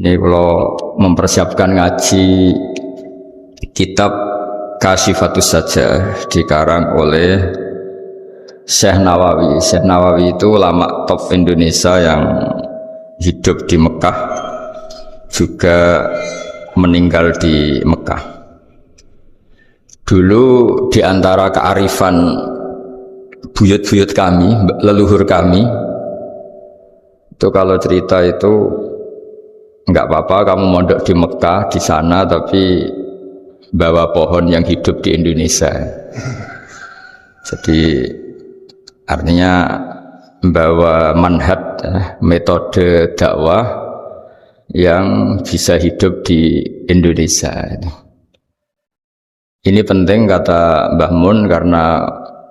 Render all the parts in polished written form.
Ini kalau mempersiapkan ngaji kitab Kasyifatus Sajjah dikarang oleh Syekh Nawawi. Syekh Nawawi itu ulama top Indonesia yang hidup di Mekah, juga meninggal di Mekah. Dulu di antara kearifan buyut-buyut kami, leluhur kami, itu kalau cerita itu enggak apa-apa kamu mondok di Mekah di sana tapi bawa pohon yang hidup di Indonesia. Jadi artinya membawa manhaj, metode dakwah yang bisa hidup di Indonesia. Ini penting kata Mbah Mun karena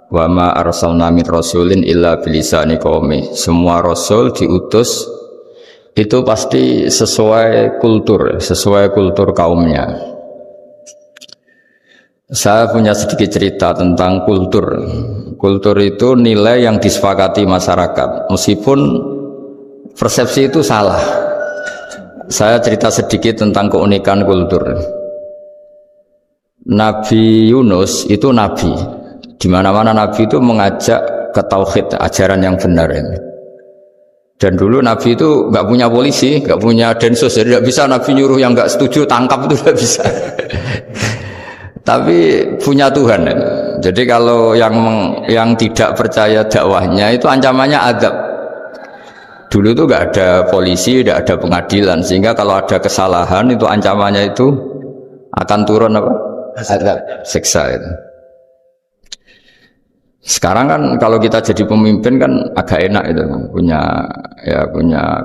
wa ma arsalna min rasulin illa bilisani qaumi. Semua rasul diutus itu pasti sesuai kultur kaumnya. Saya punya sedikit cerita tentang kultur. Kultur itu nilai yang disepakati masyarakat, meskipun persepsi itu salah. Saya cerita sedikit tentang keunikan kultur. Nabi Yunus itu nabi. Di mana-mana nabi itu mengajak ke tauhid, ajaran yang benar ini. Dan dulu nabi itu nggak punya polisi, nggak punya densus, jadi nggak bisa nabi nyuruh yang nggak setuju tangkap, itu nggak bisa. Tapi punya Tuhan. Jadi kalau yang tidak percaya dakwahnya itu ancamannya azab. Dulu itu nggak ada polisi, nggak ada pengadilan, sehingga kalau ada kesalahan itu ancamannya itu akan turun apa? Azab, siksa itu. Sekarang kan kalau kita jadi pemimpin kan agak enak itu, punya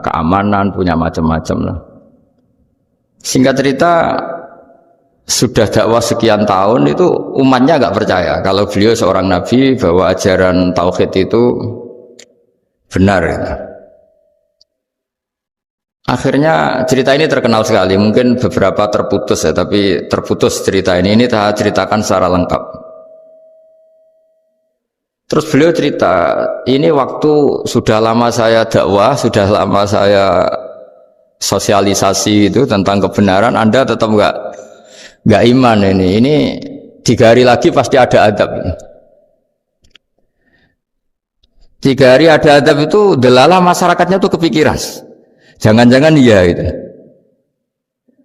keamanan, punya macam-macam lah. Singkat cerita, sudah dakwah sekian tahun itu umatnya nggak percaya kalau beliau seorang nabi, bahwa ajaran tauhid itu benar gitu. Akhirnya cerita ini terkenal sekali, mungkin beberapa terputus ya, tapi terputus cerita ini saya ceritakan secara lengkap. Terus beliau cerita, ini waktu sudah lama saya dakwah, sudah lama saya sosialisasi itu tentang kebenaran, Anda tetap nggak iman ini 3 hari lagi pasti ada adab. 3 hari ada adab itu delalah masyarakatnya tuh kepikiran. Jangan-jangan iya itu.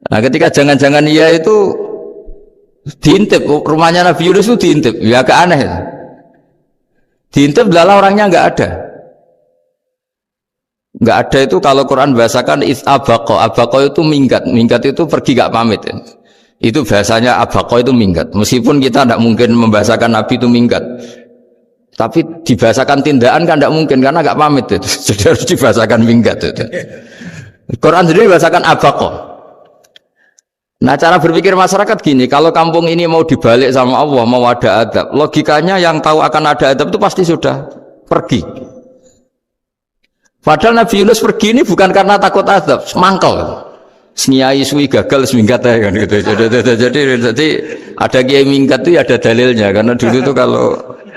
Nah ketika jangan-jangan iya itu diintip, rumahnya Nabi Yunus itu diintip, ya agak aneh. Diintip delalah orangnya nggak ada. Nggak ada itu kalau Quran bahasakan abaqo itu minggat itu pergi nggak pamit ya. Itu bahasanya abaqo itu minggat. Meskipun kita tidak mungkin membahasakan Nabi itu minggat, tapi dibahasakan tindakan kan tidak mungkin karena nggak pamit itu. Jadi harus dibahasakan minggat itu. Quran sendiri bahasakan abaqo. Nah cara berpikir masyarakat gini, kalau kampung ini mau dibalik sama Allah, mau ada adab, logikanya yang tahu akan ada adab itu pasti sudah pergi. Padahal Nabi Yunus pergi ini bukan karena takut adab, mangkel. Seniai suwi gagal seminggat ya kan gitu. Jadi ada kiai minggat itu ya ada dalilnya, karena dulu itu kalau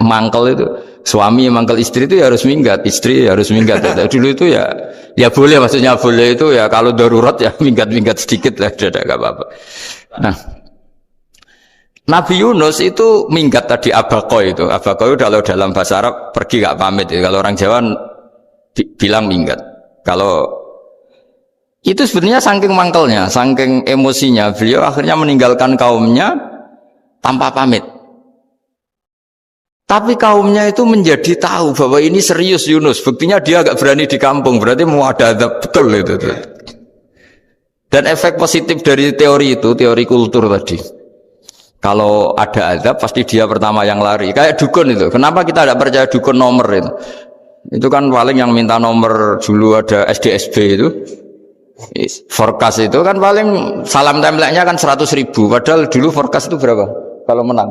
mangkel itu suami mangkel istri itu ya harus minggat, istri harus minggat. Dulu itu ya boleh, maksudnya boleh itu ya kalau darurat ya minggat sedikit lah, tidak apa-apa. Nah, Nabi Yunus itu minggat tadi abaqo itu kalau dalam bahasa Arab pergi gak pamit ya. Kalau orang Jawa bilang minggat. Kalau itu sebenarnya saking mangkelnya, saking emosinya, beliau akhirnya meninggalkan kaumnya tanpa pamit. Tapi kaumnya itu menjadi tahu bahwa ini serius Yunus, buktinya dia agak berani di kampung, berarti mau ada adab betul itu. Dan efek positif dari teori itu, teori kultur tadi, kalau ada adab pasti dia pertama yang lari. Kayak dukun itu, kenapa kita tidak percaya dukun nomor itu? Itu kan paling yang minta nomor dulu ada SDSB itu, forecast itu kan paling salam template-nya kan 100.000, padahal dulu forecast itu berapa? Kalau menang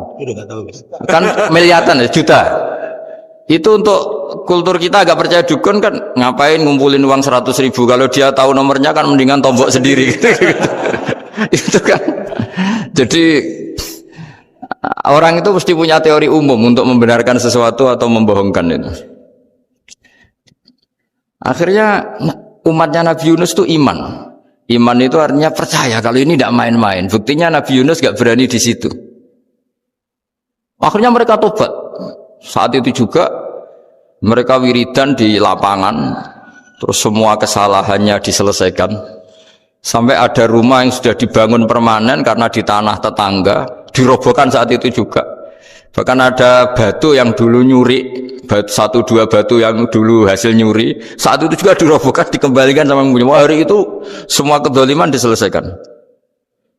kan miliaran ya, juta. Itu untuk kultur kita agak percaya dukun kan ngapain ngumpulin uang 100.000, kalau dia tahu nomornya kan mendingan tombok sendiri gitu. Itu kan jadi orang itu mesti punya teori umum untuk membenarkan sesuatu atau membohongkan itu. Akhirnya umatnya Nabi Yunus itu iman. Iman itu artinya percaya kalau ini tidak main-main. Buktinya Nabi Yunus gak berani di situ. Akhirnya mereka tobat. Saat itu juga mereka wiridan di lapangan, terus semua kesalahannya diselesaikan. Sampai ada rumah yang sudah dibangun permanen karena di tanah tetangga, dirobohkan saat itu juga. Bahkan ada batu yang dulu nyuri, satu dua batu yang dulu hasil nyuri, saat itu juga dirobohkan, dikembalikan sama yang punya. Hari itu semua kedoliman diselesaikan.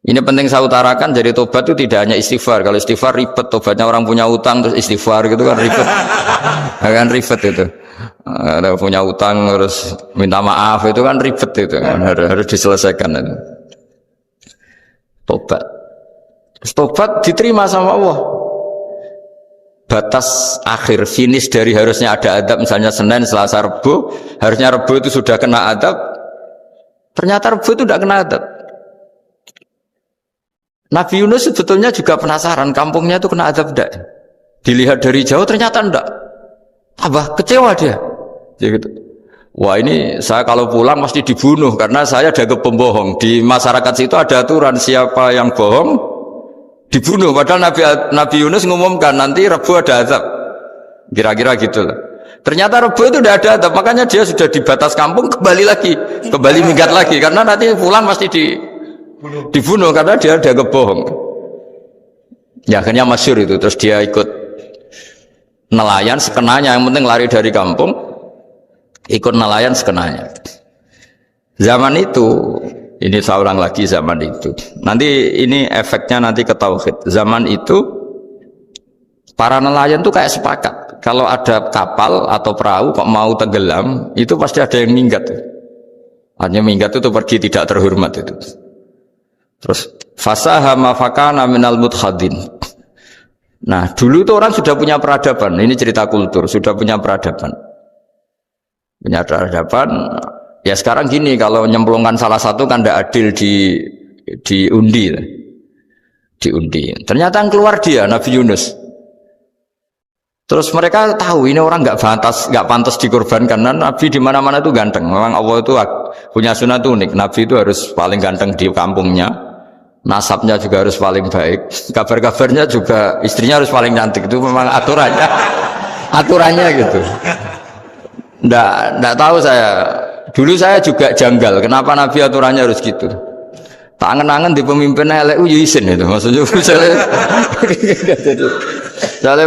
Ini penting saya utarakan, jadi tobat itu tidak hanya istighfar. Kalau istighfar ribet, tobatnya orang punya utang terus istighfar gitu kan ribet. Kan ribet itu. Ada punya utang terus minta maaf itu kan ribet itu kan, harus diselesaikan itu. Tobat. Tobat diterima sama Allah. Batas akhir finish dari harusnya ada adab misalnya Senin, Selasa, Rabu, harusnya Rabu itu sudah kena adab, ternyata Rabu itu tidak kena adab. Nabi Yunus sebetulnya juga penasaran kampungnya itu kena adab tidak, dilihat dari jauh ternyata tidak. Abah kecewa dia gitu. Wah ini saya kalau pulang pasti dibunuh karena saya dianggap pembohong. Di masyarakat situ ada aturan siapa yang bohong dibunuh, padahal Nabi Yunus ngumumkan nanti Rebu ada azab, kira-kira gitu lah. Ternyata Rebu itu tidak ada azab, makanya dia sudah di batas kampung kembali minggat lagi, karena nanti pulang pasti dibunuh karena dia dianggap bohong. Ya akhirnya masyhur itu, terus dia ikut nelayan sekenanya, yang penting lari dari kampung, ikut nelayan sekenanya. Zaman itu, ini saya ulang lagi zaman itu. Nanti ini efeknya nanti ke tauhid. Zaman itu para nelayan tuh kayak sepakat. Kalau ada kapal atau perahu kok mau tenggelam, itu pasti ada yang minggat. Hanya minggat itu pergi tidak terhormat itu. Terus fasahama fakana minal mudkhadin. Nah, dulu itu orang sudah punya peradaban. Ini cerita kultur, sudah punya peradaban. Punya peradaban. Ya sekarang gini, kalau nyemplungkan salah satu kan tidak adil diundi. Ternyata yang keluar dia Nabi Yunus. Terus mereka tahu ini orang nggak pantas dikorbankan. Karena Nabi di mana-mana itu ganteng. Memang Allah itu punya sunat unik. Nabi itu harus paling ganteng di kampungnya. Nasabnya juga harus paling baik. Kabar-kabarnya juga istrinya harus paling cantik. Itu memang aturannya gitu. Nggak tahu saya. Dulu saya juga janggal, kenapa Nabi aturannya harus gitu. Tak angen-angen di pemimpin elek izin itu, maksudnya misalnya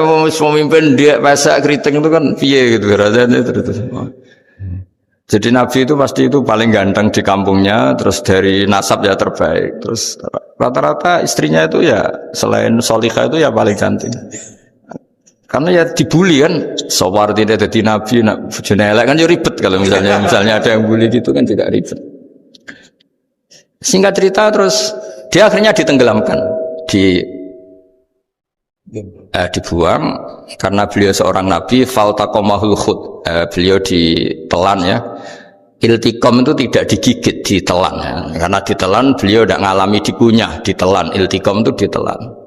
mau pemimpin dia pesak keriting itu kan piye gitu rasanya terus. Jadi Nabi itu pasti itu paling ganteng di kampungnya, terus dari nasab ya terbaik, terus rata-rata istrinya itu ya selain solihah itu ya paling cantik. Karena ya dibully kan, sawar tidak jadi nabi, bujune elek kan ya ribet kalau misalnya ada yang bully gitu kan juga ribet. Singkat cerita terus dia akhirnya ditenggelamkan, dibuang karena beliau seorang nabi, faltaqamahul khut, beliau ditelan ya. Iltiqam itu tidak digigit, ditelan ya. Karena ditelan beliau tidak ngalami dikunyah, ditelan. Iltiqam itu ditelan.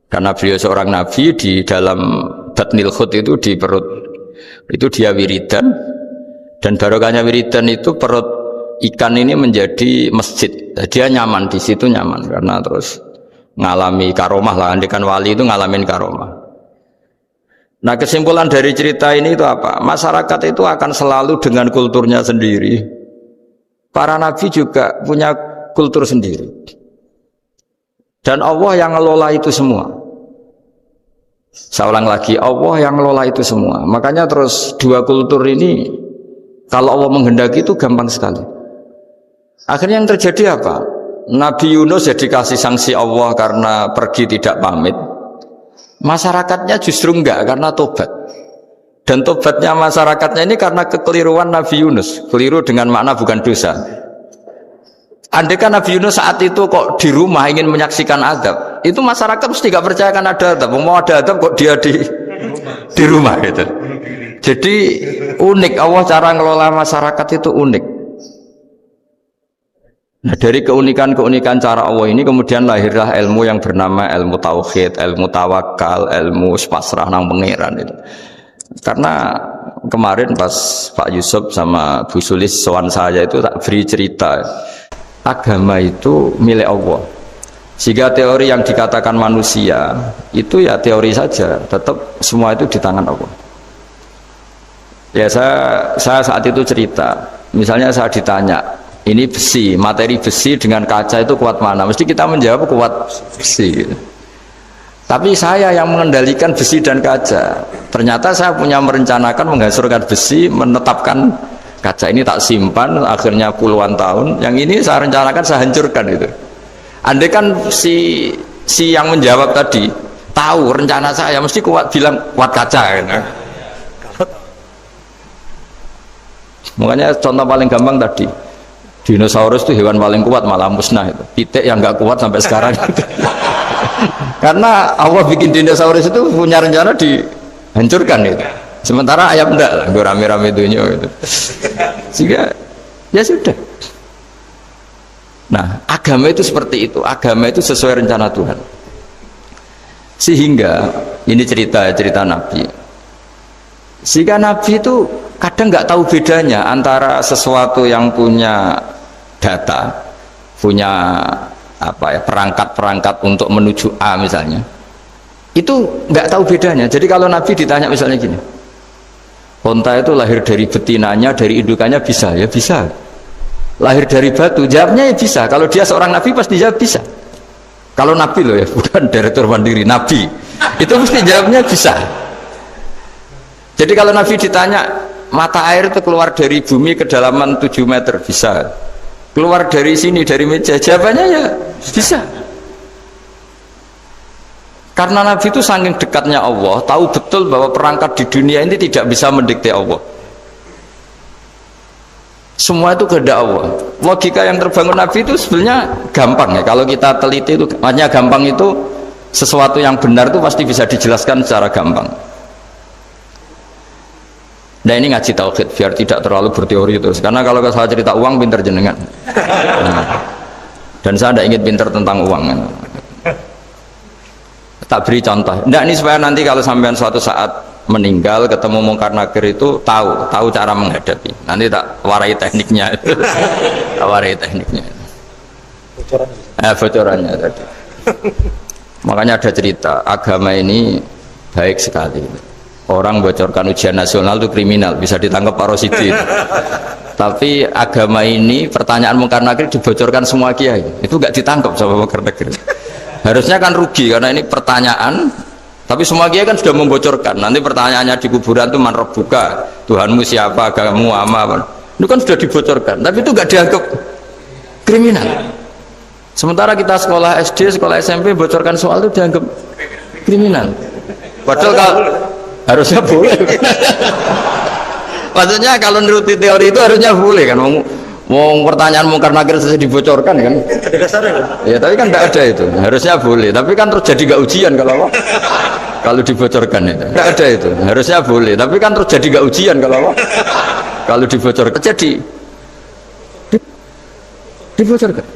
Karena beliau seorang nabi, di dalam batnil khut itu di perut itu dia wiridan, dan barokahnya wiridan itu perut ikan ini menjadi masjid. Dia nyaman di situ, nyaman karena terus ngalami karomah lah. Andikan wali itu ngalamin karomah. Nah kesimpulan dari cerita ini itu apa? Masyarakat itu akan selalu dengan kulturnya sendiri. Para nabi juga punya kultur sendiri. Dan Allah yang ngelola itu semua. Saya ulang lagi, Allah yang ngelola itu semua. Makanya terus dua kultur ini, kalau Allah menghendaki itu gampang sekali. Akhirnya yang terjadi apa? Nabi Yunus ya dikasih sanksi Allah karena pergi tidak pamit. Masyarakatnya justru enggak, karena tobat. Dan tobatnya masyarakatnya ini karena kekeliruan Nabi Yunus. Keliru dengan makna bukan dosa. Andai kan Nabi Yunus saat itu kok di rumah ingin menyaksikan adab, itu masyarakat mesti gak percaya kan ada adab. Mau ada adab kok dia di rumah gitu. Jadi unik, Allah cara ngelola masyarakat itu unik. Nah dari keunikan cara Allah ini kemudian lahirlah ilmu yang bernama ilmu tauhid, ilmu tawakal, ilmu pasrah nang pangeran itu. Karena kemarin pas Pak Yusuf sama Bu Sulis sowan saya itu tak beri cerita. agama itu milik Allah. Sehingga teori yang dikatakan manusia itu ya teori saja, tetap semua itu di tangan Allah. Ya saya saat itu cerita, misalnya saya ditanya, ini besi, materi besi dengan kaca itu kuat mana? Mesti kita menjawab kuat besi. Tapi saya yang mengendalikan besi dan kaca. Ternyata saya punya merencanakan menghancurkan besi, menetapkan kaca ini tak simpan, akhirnya puluhan tahun. Yang ini saya rencanakan saya hancurkan itu. Andai kan si yang menjawab tadi tahu rencana saya, mesti kuat bilang kuat kaca kan. Makanya contoh paling gampang tadi, dinosaurus itu hewan paling kuat malah musnah itu. Pitik yang nggak kuat sampai sekarang. Karena Allah bikin dinosaurus itu punya rencana dihancurkan itu. Sementara ayam enggak lah, gue rame-rame dunia itu. Sehingga ya sudah. Nah, agama itu seperti itu. Agama itu sesuai rencana Tuhan. Sehingga ini cerita Nabi. Sehingga Nabi itu kadang nggak tahu bedanya antara sesuatu yang punya data, punya perangkat-perangkat untuk menuju A misalnya, itu nggak tahu bedanya. Jadi kalau Nabi ditanya misalnya gini, onta itu lahir dari betinanya, dari indukannya bisa? Ya bisa. Lahir dari batu, jawabnya ya bisa. Kalau dia seorang Nabi pasti jawab bisa. Kalau Nabi loh ya, bukan direktur mandiri, Nabi itu mesti jawabnya bisa. Jadi kalau Nabi ditanya, mata air itu keluar dari bumi kedalaman 7 meter, bisa. Keluar dari sini, dari meja, jawabannya ya bisa. Karena Nabi itu saking dekatnya Allah, tahu betul bahwa perangkat di dunia ini tidak bisa mendikte Allah. Semua itu kehendak Allah. Logika yang terbangun Nabi itu sebenarnya gampang ya. Kalau kita teliti itu hanya gampang, itu sesuatu yang benar itu pasti bisa dijelaskan secara gampang. Nah ini ngaji tauhid biar tidak terlalu berteori terus. Karena kalau saya cerita uang pinter jenengan. Dan saya tidak ingin pinter tentang uang. Tak beri contoh. Nah ini supaya nanti kalau sampean suatu saat meninggal ketemu mungkar nakir itu tahu cara menghadapi. Nanti tak warai tekniknya. Tak warai tekniknya. Bocorannya tadi. Makanya ada cerita agama ini baik sekali. Orang bocorkan ujian nasional itu kriminal, bisa ditangkap Pak Rosidi. Tapi agama ini pertanyaan mungkar nakir dibocorkan semua kiai, itu nggak ditangkap sama mungkar nakir. Harusnya kan rugi karena ini pertanyaan, tapi semua kiai kan sudah membocorkan. Nanti pertanyaannya di kuburan itu man rabbuka, Tuhanmu siapa, agamamu apa, itu kan sudah dibocorkan. Tapi itu nggak dianggap kriminal. Sementara kita sekolah SD, sekolah SMP bocorkan soal itu dianggap kriminal. Padahal kalau harusnya boleh. Maksudnya kalau menuruti teori itu harusnya boleh kan. Mau pertanyaan mungkar nakir saja dibocorkan kan. Ada dasarnya kan? Ya tapi kan tidak ada itu. Harusnya boleh. Tapi kan terus jadi nggak ujian kalau dibocorkan itu. Tidak ada itu. Harusnya boleh. Tapi kan terus jadi nggak ujian kalau dibocorkan. Jadi dibocorkan.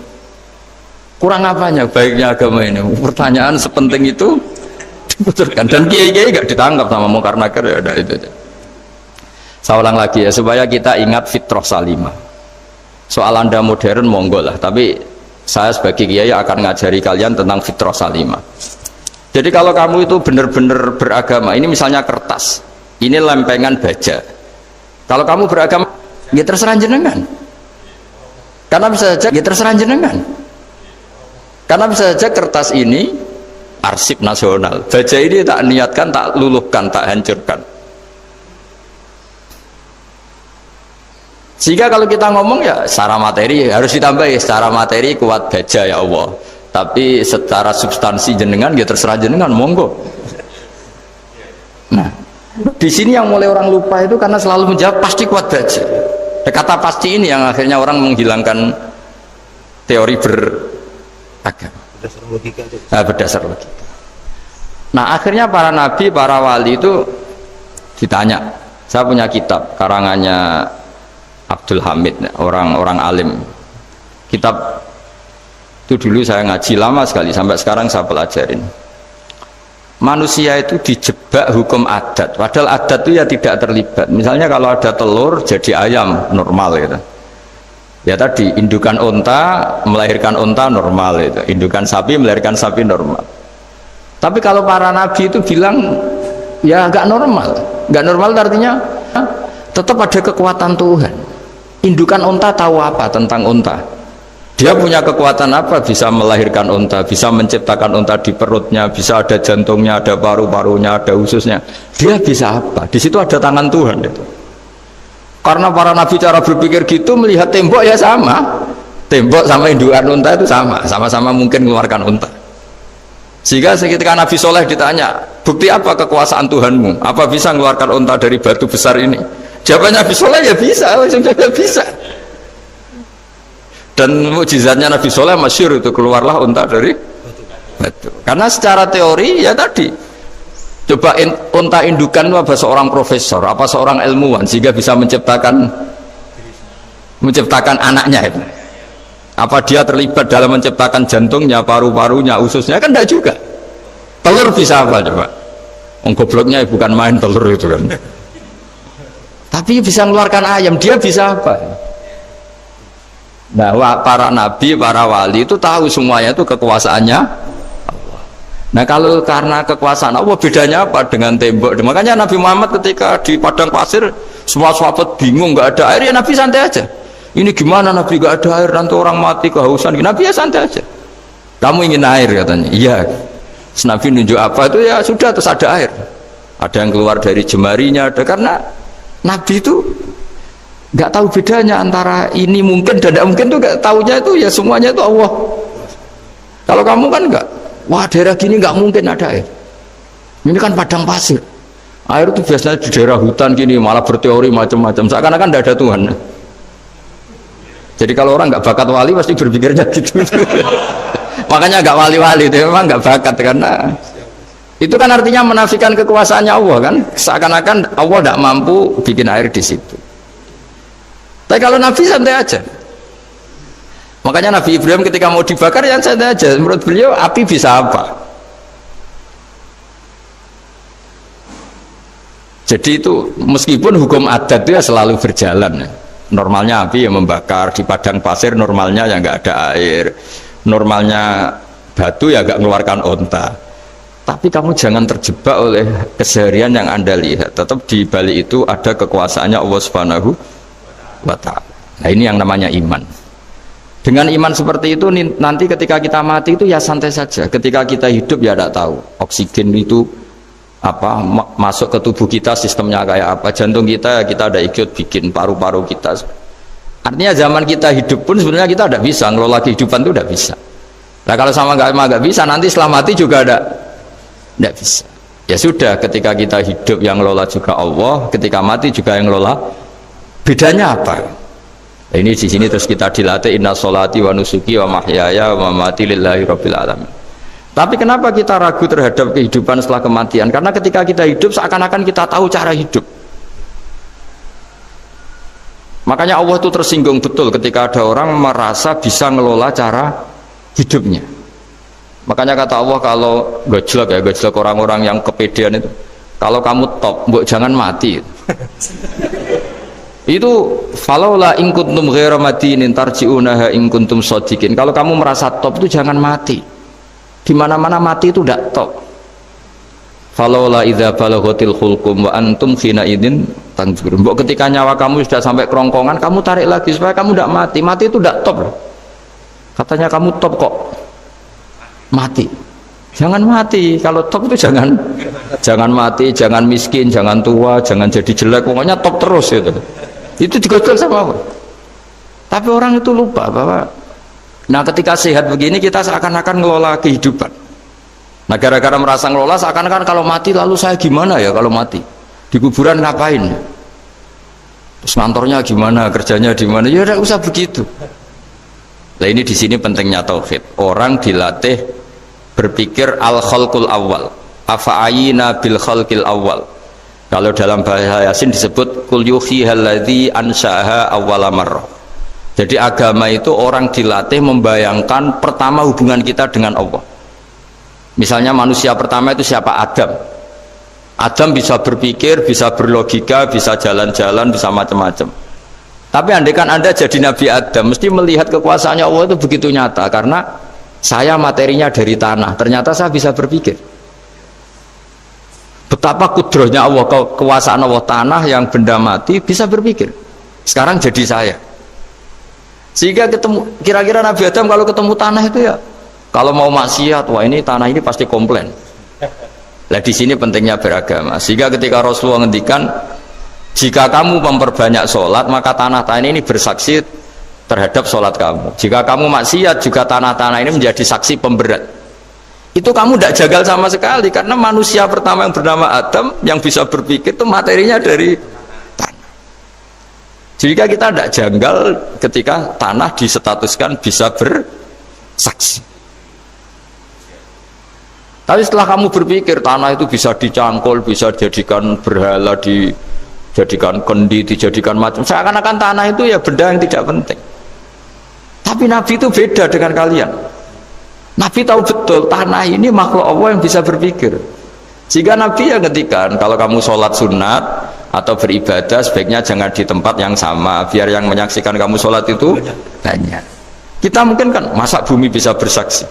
Kurang apanya baiknya agama ini? Pertanyaan sepenting itu dibocorkan. Dan kiai-kiai nggak ditangkap sama mungkar nakir, ya ada itu. Saya ulang lagi ya supaya kita ingat fitrah salimah. Soal Anda modern monggo lah, tapi saya sebagai kiai akan ngajari kalian tentang fitrah salimah. Jadi kalau kamu itu benar-benar beragama, ini misalnya kertas, ini lempengan baja. Kalau kamu beragama, ya terserah jenengan. Karena bisa saja, ya terserah jenengan. Karena bisa saja kertas ini arsip nasional, baja ini tak niatkan, tak luluhkan, tak hancurkan. Sehingga kalau kita ngomong ya secara materi harus ditambah ya, secara materi kuat baja ya Allah. Tapi secara substansi jenengan ya terserah jenengan, monggo. Nah, di sini yang mulai orang lupa itu karena selalu menjawab pasti kuat baja. Kata pasti ini yang akhirnya orang menghilangkan teori beragama. Berdasar logika itu. Nah, berdasar logika. Nah, akhirnya para nabi, para wali itu ditanya. Saya punya kitab karangannya Abdul Hamid, orang alim. Kitab itu dulu saya ngaji lama sekali, sampai sekarang saya pelajarin. Manusia itu dijebak hukum adat, padahal adat itu ya tidak terlibat. Misalnya kalau ada telur jadi ayam normal gitu. Ya tadi, indukan unta melahirkan unta normal itu, indukan sapi melahirkan sapi normal. Tapi kalau para nabi itu bilang ya nggak normal. Nggak normal artinya tetap ada kekuatan Tuhan. Indukan unta tahu apa tentang unta? Dia punya kekuatan apa? Bisa melahirkan unta, bisa menciptakan unta di perutnya, bisa ada jantungnya, ada paru-parunya, ada ususnya. Dia bisa apa? Di situ ada tangan Tuhan itu. Karena para nabi cara berpikir gitu, melihat tembok ya sama, tembok sama indukan unta itu sama-sama mungkin mengeluarkan unta. Sehingga ketika Nabi Soleh ditanya, bukti apa kekuasaan Tuhanmu? Apa bisa mengeluarkan unta dari batu besar ini? Jawabannya Nabi Soleh ya bisa, bisa. Dan mukjizatnya Nabi Soleh masyhur itu, keluarlah unta dari batu. Karena secara teori ya tadi, coba unta indukan itu apa seorang profesor, apa seorang ilmuwan sehingga bisa menciptakan anaknya itu. Apa dia terlibat dalam menciptakan jantungnya, paru-parunya, ususnya? Kan enggak juga. Telur bisa apa coba? Gobloknya bukan main telur itu kan. Tapi bisa mengeluarkan ayam, dia bisa apa? Nah, para nabi, para wali itu tahu semuanya itu kekuasaannya Allah. Nah, kalau karena kekuasaan Allah, bedanya apa dengan tembok? Makanya Nabi Muhammad ketika di padang pasir, semua sahabat bingung, nggak ada air, ya Nabi santai aja. Ini gimana Nabi gak ada air, nanti orang mati kehausan. Nabi ya santai aja. Kamu ingin air katanya? Iya. Nabi nunjuk apa itu ya sudah, terus ada air. Ada yang keluar dari jemarinya, ada. Karena Nabi itu nggak tahu bedanya antara ini mungkin dan tidak mungkin, tuh nggak tahunya itu ya semuanya itu Allah. Kalau kamu kan nggak, wah daerah gini nggak mungkin ada air. Ini kan padang pasir. Air itu biasanya di daerah hutan gini malah berteori macam-macam. Seakan-akan tidak ada Tuhan. Jadi kalau orang nggak bakat wali pasti berpikirnya gitu. Makanya nggak wali-wali itu memang nggak bakat, karena itu kan artinya menafikan kekuasaannya Allah kan. Seakan-akan Allah tidak mampu bikin air di situ. Tapi kalau Nabi santai aja. Makanya Nabi Ibrahim ketika mau dibakar ya santai aja. Menurut beliau api bisa apa? Jadi itu meskipun hukum adat itu ya selalu berjalan. Normalnya api yang membakar, di padang pasir normalnya ya nggak ada air, normalnya batu ya nggak mengeluarkan onta. Tapi kamu jangan terjebak oleh keseharian yang Anda lihat. Tetap di balik itu ada kekuasaannya Allah Subhanahu wa Ta'ala. Nah, ini yang namanya iman. Dengan iman seperti itu nanti ketika kita mati itu ya santai saja. Ketika kita hidup ya tidak tahu oksigen itu apa masuk ke tubuh kita, sistemnya kayak apa, jantung kita ada ikut bikin, paru-paru kita. Artinya zaman kita hidup pun sebenarnya kita tidak bisa ngelola kehidupan, itu tidak bisa. Nah kalau sama nggak bisa, nanti setelah mati juga tidak bisa. Ya sudah, ketika kita hidup yang ngelola juga Allah, ketika mati juga yang ngelola. Bedanya apa? Nah, ini di sini terus kita dilatih, inna sholati wa nusuki wa mahyaya wa mamati lillahi rabbil alamin. Tapi kenapa kita ragu terhadap kehidupan setelah kematian? Karena ketika kita hidup seakan-akan kita tahu cara hidup. Makanya Allah itu tersinggung betul ketika ada orang merasa bisa ngelola cara hidupnya. Makanya kata Allah, kalau gojlok orang-orang yang kepedean itu, kalau kamu top, mbok jangan mati. Itu falaula in kuntum ghairu madinin tarji'unaha in kuntum shadiqin. Kalau kamu merasa top itu jangan mati. Di mana-mana mati itu tidak top. Falaula idza balaghatil khulqum wa antum khina idzin tanzurun. Mbok ketika nyawa kamu sudah sampai kerongkongan, kamu tarik lagi supaya kamu tidak mati. Mati itu tidak top loh. Katanya kamu top kok mati. Jangan mati. Kalau top itu jangan mati, jangan miskin, jangan tua, jangan jadi jelek, pokoknya top terus itu. Itu digojol sama Allah. Tapi orang itu lupa bahwa nah ketika sehat begini kita seakan-akan ngelola kehidupan. Nah gara-gara merasa ngelola seakan-akan kalau mati lalu saya gimana ya kalau mati? Di kuburan ngapain? Terus kantornya gimana? Kerjanya di mana? Ya udah usah begitu. Nah ini di sini pentingnya tauhid. Orang dilatih berpikir al-khalqul awal. Afa'ayina bil khalqil awal. Kalau dalam bahasa Yasin disebut kul yuhyihal ladzi ansha'aha awwala marrah. Jadi agama itu orang dilatih membayangkan pertama hubungan kita dengan Allah. Misalnya manusia pertama itu siapa? Adam. Adam bisa berpikir, bisa berlogika, bisa jalan-jalan, bisa macam-macam. Tapi andaikan Anda jadi Nabi Adam, mesti melihat kekuasaannya Allah itu begitu nyata, karena saya materinya dari tanah, ternyata saya bisa berpikir. Betapa kudrohnya Allah, kekuasaan Allah, tanah yang benda mati bisa berpikir. Sekarang jadi saya. Sehingga ketemu, kira-kira Nabi Adam kalau ketemu tanah itu ya, kalau mau maksiat, wah ini tanah ini pasti komplain. Nah di sini pentingnya beragama. Sehingga ketika Rasulullah ngendikan, jika kamu memperbanyak sholat, maka tanah-tanah ini bersaksi terhadap sholat kamu. Jika kamu maksiat, juga tanah-tanah ini menjadi saksi pemberat. Itu kamu tidak jagal sama sekali, karena manusia pertama yang bernama Adam yang bisa berpikir itu materinya dari tanah. Jika kita tidak janggal ketika tanah disetatuskan bisa bersaksi. Tapi setelah kamu berpikir tanah itu bisa dicangkul, bisa dijadikan berhala, dijadikan kendi, dijadikan macam, seakan-akan tanah itu ya benda yang tidak penting. Tapi Nabi itu beda dengan kalian. Nabi tahu betul tanah ini makhluk Allah yang bisa berpikir. Sehingga Nabi ya ngendikan, kalau kamu sholat sunat atau beribadah sebaiknya jangan di tempat yang sama, biar yang menyaksikan kamu sholat itu banyak. Kita mungkin kan masa bumi bisa bersaksi,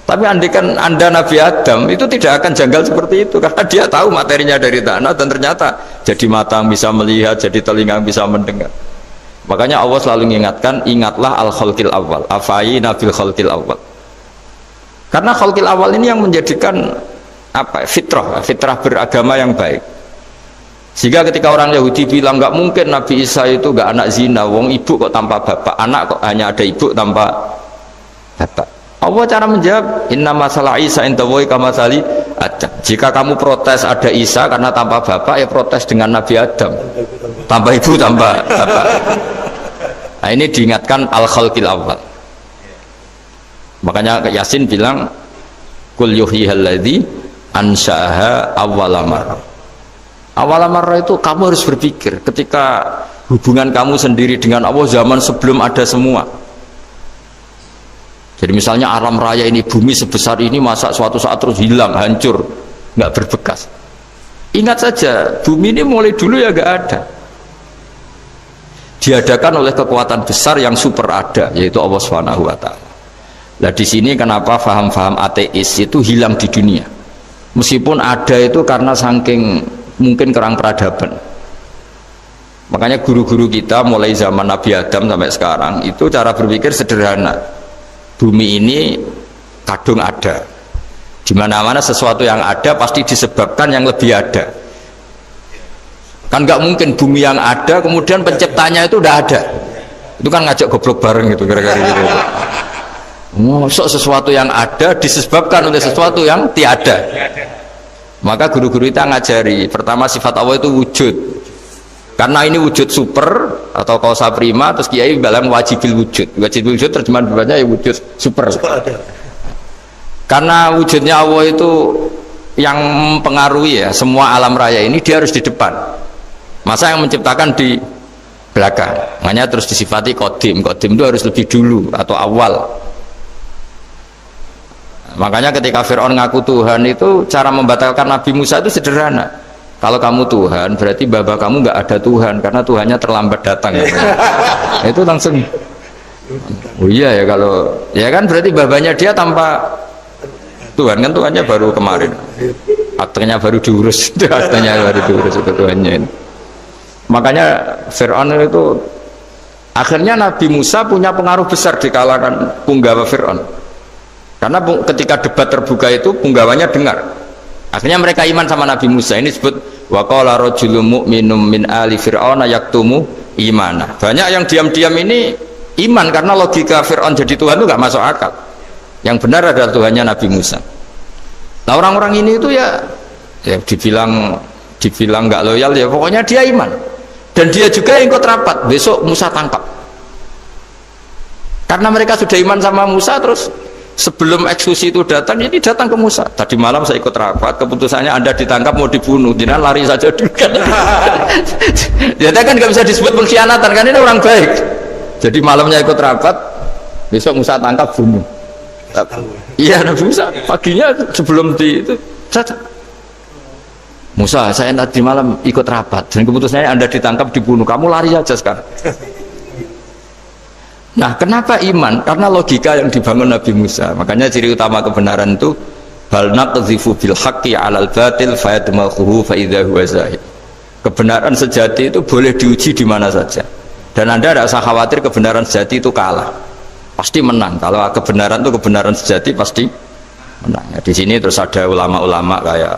tapi andaikan Anda Nabi Adam itu tidak akan janggal seperti itu, karena dia tahu materinya dari tanah dan ternyata jadi mata yang bisa melihat, jadi telinga yang bisa mendengar. Makanya Allah selalu mengingatkan, ingatlah al-khalqil awal, afayina bil khalqil awal. Karena khalqil awal ini yang menjadikan apa? Fitrah beragama yang baik. Sehingga ketika orang Yahudi bilang nggak mungkin Nabi Isa itu nggak anak zina, wong ibu kok tanpa bapak, anak kok hanya ada ibu tanpa bapak. Allah cara menjawab, inna masalah Isa indawohi kamasali Adam. Jika kamu protes ada Isa karena tanpa bapak, ya protes dengan Nabi Adam, tanpa ibu tanpa bapak. Nah ini diingatkan al-khalqil awal. Makanya Yasin bilang, kul yuhyihalladzi ansha'aha awwala marrah. Awal marrah itu kamu harus berpikir ketika hubungan kamu sendiri dengan Allah zaman sebelum ada semua. Jadi misalnya alam raya ini, bumi sebesar ini, masa suatu saat terus hilang, hancur, nggak berbekas. Ingat saja, bumi ini mulai dulu ya nggak ada. Diadakan oleh kekuatan besar yang super ada, yaitu Allah Subhanahu wa Ta'ala. Nah di sini kenapa faham-faham ateis itu hilang di dunia. Meskipun ada itu karena saking mungkin kurang peradaban. Makanya guru-guru kita mulai zaman Nabi Adam sampai sekarang itu cara berpikir sederhana. Bumi ini kadung ada. Di mana-mana sesuatu yang ada pasti disebabkan yang lebih ada. Kan nggak mungkin bumi yang ada kemudian penciptanya itu udah ada. Itu kan ngajak goblok bareng gitu gara-gara gitu. Masuk sesuatu yang ada disebabkan oleh sesuatu yang tiada. Maka guru-guru kita ngajari pertama sifat Allah itu wujud, karena ini wujud super atau kausa prima, terus kiai bilang wajibil wujud. Wajibil wujud terjemahan bebasnya ya wujud super. Karena wujudnya Allah itu yang mempengaruhi ya semua alam raya ini, dia harus di depan, masa yang menciptakan di belakang. Makanya terus disifati qadim. Qadim itu harus lebih dulu atau awal. Makanya ketika Fir'aun ngaku Tuhan itu cara membatalkan Nabi Musa itu sederhana. Kalau kamu Tuhan berarti baba kamu nggak ada Tuhan karena Tuhannya terlambat datang. Itu langsung, oh iya ya, kalau ya kan berarti babanya dia tanpa Tuhan, kan Tuhannya baru kemarin, aktenya baru diurus, aktenya baru diurus itu Tuhannya. Makanya Fir'aun itu akhirnya Nabi Musa punya pengaruh besar di kalangan punggawa Fir'aun. Karena ketika debat terbuka itu punggawanya dengar. Akhirnya mereka iman sama Nabi Musa. Ini disebut wa qala rajulun mu'minun min ali fir'auna yaktumu imana. Banyak yang diam-diam ini iman karena logika Fir'aun jadi Tuhan itu nggak masuk akal. Yang benar adalah Tuhannya Nabi Musa. Nah orang-orang ini itu ya dibilang nggak loyal ya, pokoknya dia iman. Dan dia juga yang ikut rapat. Besok Musa tangkap. Karena mereka sudah iman sama Musa, terus sebelum eksekusi itu datang, ini datang ke Musa. Tadi malam saya ikut rapat, keputusannya Anda ditangkap mau dibunuh, jangan lari saja dulu kan. Jadi kan nggak bisa disebut pengkhianatan, kan ini orang baik. Jadi malamnya ikut rapat, besok Musa tangkap bunuh. Iya Nabi Musa paginya sebelum di itu saja. Musa, saya tadi malam ikut rapat dan keputusannya Anda ditangkap dibunuh, kamu lari saja sekarang. Nah, kenapa iman? Karena logika yang dibangun Nabi Musa. Makanya ciri utama kebenaran itu bal naqdhifu bil haqqi 'alal batil fayadmaghuhu fa idza huwa zahid. Kebenaran sejati itu boleh diuji di mana saja. Dan Anda tidak usah khawatir kebenaran sejati itu kalah. Pasti menang. Kalau kebenaran itu kebenaran sejati pasti menang. Ya, di sini terus ada ulama-ulama kayak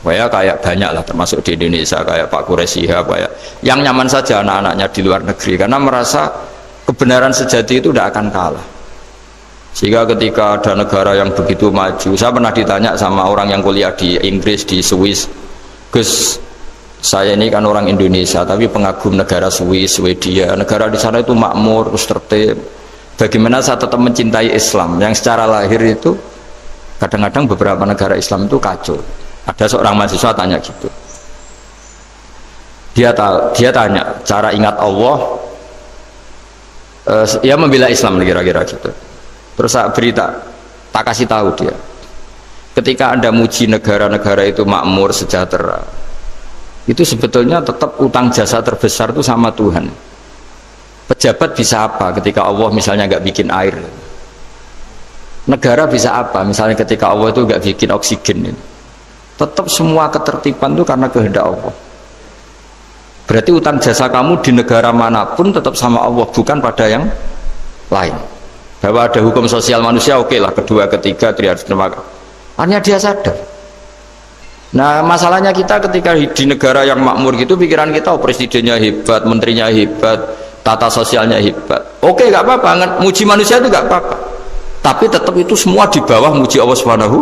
banyak lah, termasuk di Indonesia kayak Pak Quraisy Shihab, kayak yang nyaman saja anak-anaknya di luar negeri karena merasa kebenaran sejati itu tidak akan kalah. Sehingga ketika ada negara yang begitu maju, saya pernah ditanya sama orang yang kuliah di Inggris, di Swiss, Gus, saya ini kan orang Indonesia tapi pengagum negara Swiss, Swedia, negara di sana itu makmur, terus tertib, bagaimana saya tetap mencintai Islam yang secara lahir itu kadang-kadang beberapa negara Islam itu kacau. Ada seorang mahasiswa tanya gitu, dia tanya cara ingat Allah, ya membela Islam kira-kira gitu. Terus saya tak kasih tahu dia, ketika Anda muji negara-negara itu makmur, sejahtera, itu sebetulnya tetap utang jasa terbesar itu sama Tuhan. Pejabat bisa apa ketika Allah misalnya nggak bikin air? Negara bisa apa misalnya ketika Allah itu nggak bikin oksigen ini? Tetap semua ketertiban itu karena kehendak Allah. Berarti utang jasa kamu di negara manapun tetap sama Allah, bukan pada yang lain. Bahwa ada hukum sosial manusia, oke lah, kedua, ketiga, dia harus terima. Hanya dia sadar. Nah, masalahnya kita ketika di negara yang makmur gitu, pikiran kita, oh, presidennya hebat, menterinya hebat, tata sosialnya hebat. Oke, nggak apa-apa, muji manusia itu nggak apa-apa. Tapi tetap itu semua di bawah muji Allah Subhanahu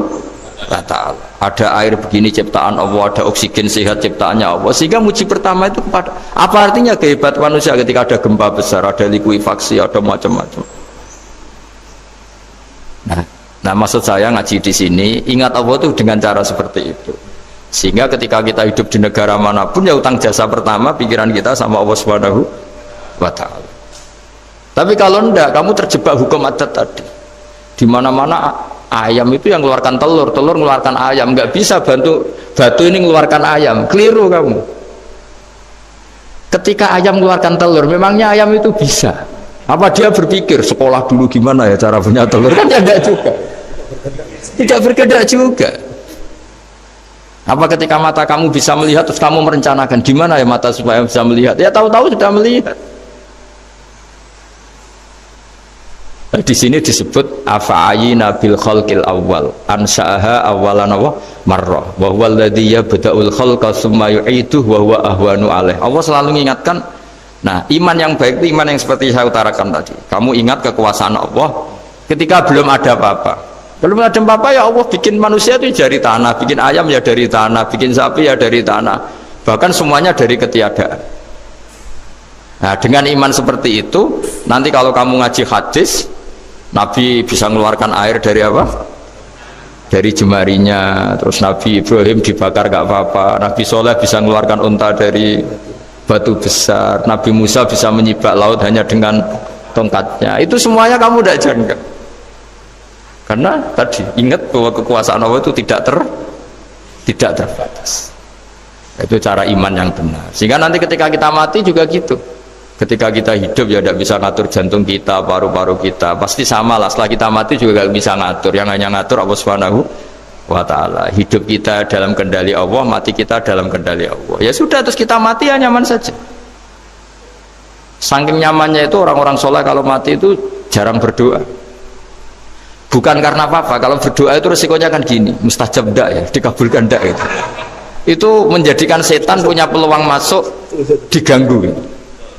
wa Ta'ala. Ada air begini ciptaan Allah, ada oksigen sehat ciptaannya Allah, sehingga muji pertama itu kepada apa artinya kehebatan manusia ketika ada gempa besar, ada likuifaksi, ada macam-macam. Nah, maksud saya ngaji di sini ingat Allah itu dengan cara seperti itu, sehingga ketika kita hidup di negara manapun ya utang jasa pertama pikiran kita sama Allah Subhanahu wa Ta'ala. Tapi kalau enggak, kamu terjebak hukum adat tadi, di mana-mana ayam itu yang mengeluarkan telur, telur mengeluarkan ayam, nggak bisa batu ini mengeluarkan ayam, keliru kamu. Ketika ayam mengeluarkan telur, memangnya ayam itu bisa? Apa dia berpikir sekolah dulu gimana ya cara punya telur? Kan tidak juga, tidak berkehendak juga. Apa ketika mata kamu bisa melihat terus kamu merencanakan gimana ya mata supaya bisa melihat? Ya tahu-tahu sudah melihat. Di sini disebut afa'ayina bil khalqil awal ansa'aha awalan marrah wa huwa alladhi yabda'ul khalqa tsumma yu'iduhu wa huwa ahwanu alaih. Allah selalu mengingatkan. Nah, iman yang baik itu iman yang seperti saya utarakan tadi. Kamu ingat kekuasaan Allah ketika belum ada apa-apa. Belum ada apa-apa ya Allah bikin manusia itu dari tanah, bikin ayam ya dari tanah, bikin sapi ya dari tanah, bahkan semuanya dari ketiadaan. Nah, dengan iman seperti itu, nanti kalau kamu ngaji hadis, Nabi bisa mengeluarkan air dari apa? Dari jemarinya. Terus Nabi Ibrahim dibakar gak apa-apa. Nabi Soleh bisa mengeluarkan unta dari batu besar. Nabi Musa bisa menyibak laut hanya dengan tongkatnya. Itu semuanya kamu tidak jangka. Karena tadi ingat bahwa kekuasaan Allah itu tidak terbatas. Itu cara iman yang benar. Sehingga nanti ketika kita mati juga gitu. Ketika kita hidup ya tidak bisa ngatur jantung kita, paru-paru kita, pasti sama lah. Setelah kita mati juga gak bisa ngatur, yang hanya ngatur Allah Subhanahu wa Ta'ala. Hidup kita dalam kendali Allah, mati kita dalam kendali Allah. Ya sudah, terus kita mati ya nyaman saja. Saking nyamannya itu orang-orang soleh kalau mati itu jarang berdoa. Bukan karena apa-apa, kalau berdoa itu resikonya kan gini, mustajab ndak ya, dikabulkan ndak itu. Itu menjadikan setan punya peluang masuk, diganggu.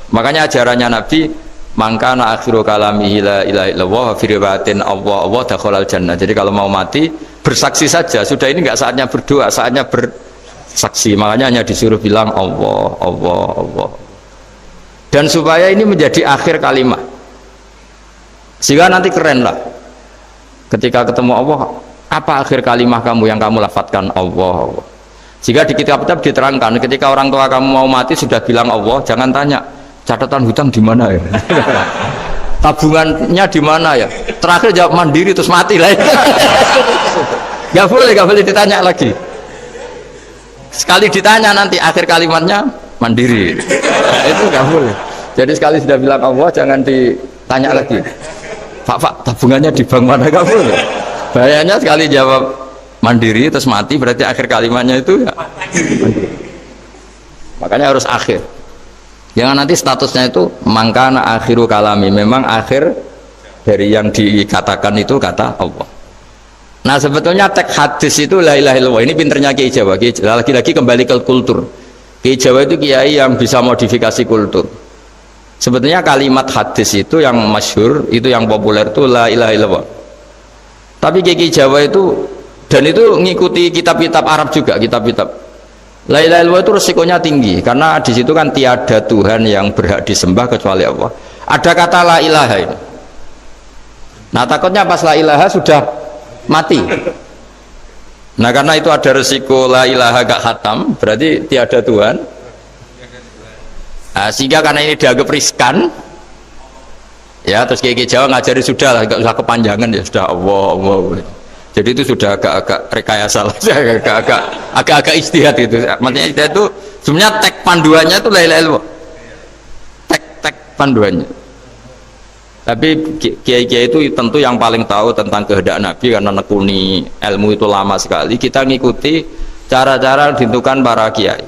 Makanya ajarannya Nabi, mangkana akhiru kalamihi la ilaha illallah wa fi riwayatin Allah dakhalal jannah. Jadi kalau mau mati bersaksi saja, sudah ini enggak saatnya berdoa, saatnya bersaksi. Makanya hanya disuruh bilang Allah, Allah, Allah. Dan supaya ini menjadi akhir kalimat. Sehingga nanti keren lah. Ketika ketemu Allah, apa akhir kalimat kamu yang kamu lafadzkan Allah, Allah. Jika di kitab-kitab diterangkan, ketika orang tua kamu mau mati sudah bilang Allah, jangan tanya catatan hutang di mana ya, tabungannya di mana ya, terakhir jawab mandiri terus mati lah. Gak boleh ditanya lagi. Sekali ditanya nanti akhir kalimatnya mandiri. Itu gak boleh. Jadi sekali sudah bilang Allah jangan tanya lagi, Pak, tabungannya di bank mana kamu? Bahayanya sekali jawab mandiri terus mati, berarti akhir kalimatnya itu ya mandiri. Makanya harus akhir. Jangan nanti statusnya itu mangkana akhiru kalami, memang akhir dari yang dikatakan itu kata Allah. Nah sebetulnya teks hadis itu la ilaha illallah. Ini pinternya Kiai Jawa. Lagi-lagi kembali ke kultur. Kiai Jawa itu kiai yang bisa modifikasi kultur. Sebetulnya kalimat hadis itu yang masyhur, itu yang populer itu la ilaha illallah. Tapi Kiai Jawa itu, dan itu ngikuti kitab-kitab Arab juga, kitab-kitab. La ilaha illallah itu resikonya tinggi karena di situ kan tiada Tuhan yang berhak disembah kecuali Allah. Ada kata la ilaha ini. Nah takutnya pas la ilaha sudah mati. Nah karena itu ada resiko la ilaha gak khatam, berarti tiada Tuhan. Nah, sehingga karena ini dianggap riskan, ya terus Kiai Jawa ngajari sudah lah, gak usah kepanjangan ya sudah Allah. Jadi itu sudah agak-agak rekayasa lah, agak-agak istihad itu. Maksudnya istihad itu sebenarnya teks panduannya itu la ilaha illallah. Teks panduannya. Tapi kiai-kiai itu tentu yang paling tahu tentang kehendak Nabi karena nekuni ilmu itu lama sekali. Kita ngikuti cara-cara ditentukan para kiai.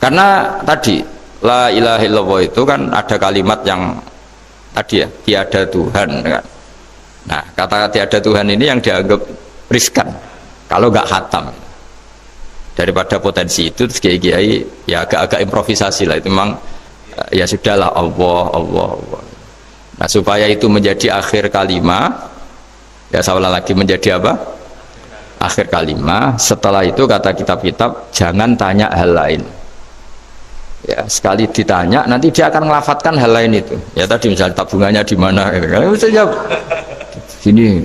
Karena tadi la ilaha illallah itu kan ada kalimat yang tadi ya, tiada Tuhan kan. Nah, kata tiada Tuhan ini yang dianggap riskan kalau nggak khatam. Daripada potensi itu, kiai-kiai ya agak-agak improvisasi lah. Itu memang ya sudahlah Allah. Nah, supaya itu menjadi akhir kalimat, ya saya ulang lagi menjadi apa? Akhir kalimat. Setelah itu kata kitab-kitab jangan tanya hal lain. Ya, sekali ditanya nanti dia akan melafatkan hal lain itu. Ya tadi misalnya tabungannya di mana gitu kan. Misalnya sini.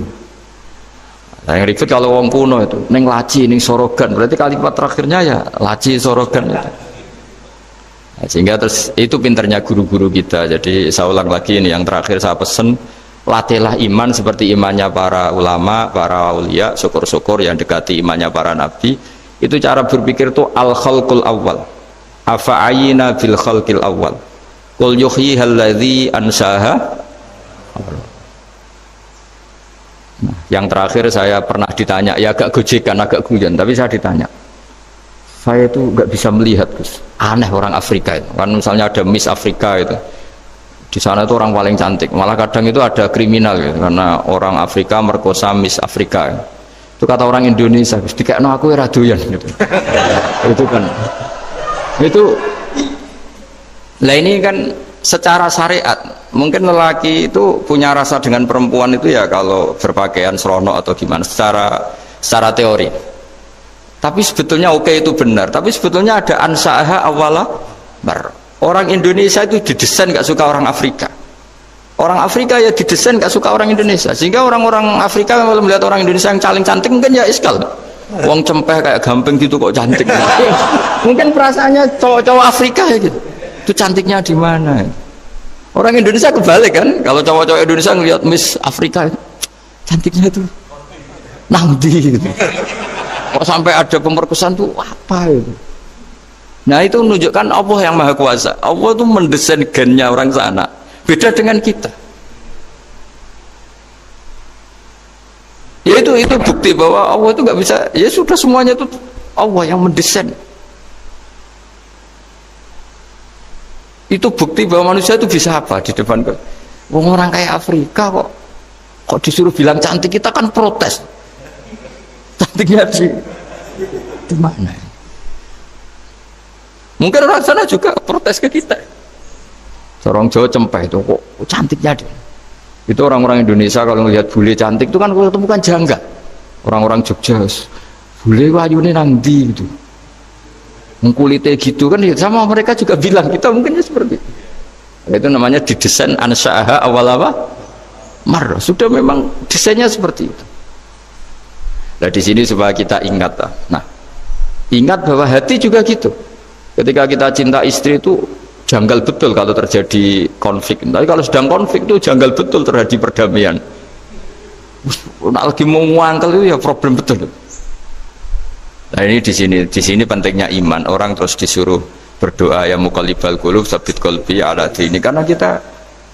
Nah, yang ribet kalau wong kuno itu neng laci, neng sorogan, berarti kalimat terakhirnya ya laci sorogan itu. Nah, sehingga terus itu pinternya guru-guru kita. Jadi saya ulang lagi ini yang terakhir saya pesen, latihlah iman seperti imannya para ulama, para aulia, syukur-syukur yang dekati imannya para nabi. Itu cara berpikir itu al khalqul awal. Afa'ayina bil khalqil awal. Qul yuhyihal ladzi ansaha. Nah, yang terakhir saya pernah ditanya, ya agak gojekan, agak guyon, tapi saya ditanya, saya itu nggak bisa melihat, Gus. Aneh orang Afrika itu, kan misalnya ada Miss Afrika itu, di sana itu orang paling cantik, malah kadang itu ada kriminal gitu, karena orang Afrika merkosa Miss Afrika. Itu kata orang Indonesia, Gus, dikekno aku ya radoyan gitu. Itu kan, itu, lah ini kan secara syariat. Mungkin lelaki itu punya rasa dengan perempuan itu ya kalau berpakaian serono atau gimana secara teori. Tapi sebetulnya oke itu benar. Tapi sebetulnya ada ansaaha awala bar. Orang Indonesia itu didesain gak suka orang Afrika. Orang Afrika ya didesain gak suka orang Indonesia. Sehingga orang-orang Afrika kalau melihat orang Indonesia yang paling cantik mungkin ya iskal. Wong cempeh kayak gampang gitu kok cantik. Mungkin perasaannya cowok-cowok Afrika ya gitu. Itu cantiknya di mana? Orang Indonesia kebalik kan, kalau cowok-cowok Indonesia ngelihat Miss Afrika cantiknya itu nangdi gitu. Kok sampai ada pemerkosaan tuh apa itu? Nah itu menunjukkan Allah yang Maha Kuasa. Allah itu mendesain gennya orang sana beda dengan kita. Ya itu bukti bahwa Allah itu nggak bisa, ya sudah semuanya itu Allah yang mendesain. Itu bukti bahwa manusia itu bisa apa di depan orang kayak Afrika kok disuruh bilang cantik, kita kan protes. Cantiknya di mana? Mungkin orang sana juga protes ke kita. Orang Jawa cempeh itu kok cantiknya dia. Itu orang-orang Indonesia kalau melihat bule cantik itu kan kalau ketemu kan janggal. Orang-orang Jogja bule wayune nang ndi gitu. Kulitnya gitu kan ya, sama mereka juga bilang kita mungkinnya seperti itu. Itu namanya didesain ansaaha awal apa? Mar. Sudah memang desainnya seperti itu. Nah di sini supaya kita ingat. Nah, ingat bahwa hati juga gitu. Ketika kita cinta istri itu janggal betul kalau terjadi konflik. Tapi kalau sedang konflik itu janggal betul terjadi perdamaian. Nah, lagi mau ngangkel itu ya problem betul. Nah ini di sini pentingnya iman. Orang terus disuruh berdoa ya muqallibal qulub tsabbit qalbi ala dini, karena kita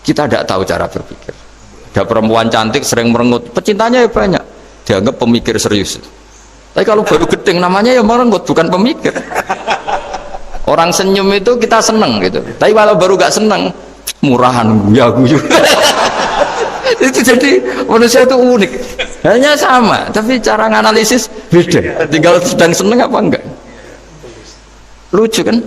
Kita tidak tahu cara berpikir. Ada perempuan cantik sering merengut, pecintanya ya banyak, dianggap pemikir serius. Tapi kalau baru gedeng namanya ya merengut, bukan pemikir. Orang senyum itu kita seneng gitu. Tapi kalau baru gak seneng, murahan guyu. Itu jadi manusia itu unik. Hanya sama, tapi cara nganalisis beda. Tinggal sedang seneng apa enggak. Lucu kan?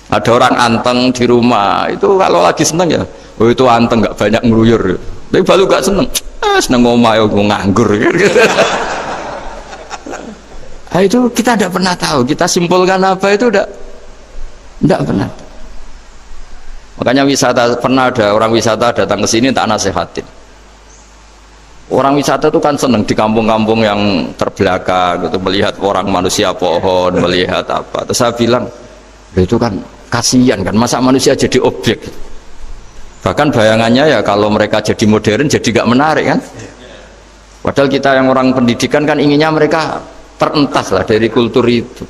Ada orang anteng di rumah, itu kalau lagi seneng ya, oh itu anteng gak banyak ngeluyur. Tapi baru gak seneng, seneng ngomong gue nganggur. Nah, itu kita tidak pernah tahu. Kita simpulkan apa itu tidak pernah. Makanya wisata, pernah ada orang wisata datang ke sini tak nasihatin. Orang wisata itu kan seneng di kampung-kampung yang terbelakang gitu, melihat orang manusia pohon, melihat apa. Terus saya bilang, itu kan kasihan kan, masa manusia jadi objek. Bahkan bayangannya ya kalau mereka jadi modern jadi gak menarik kan. Padahal kita yang orang pendidikan kan inginnya mereka terentas lah dari kultur itu.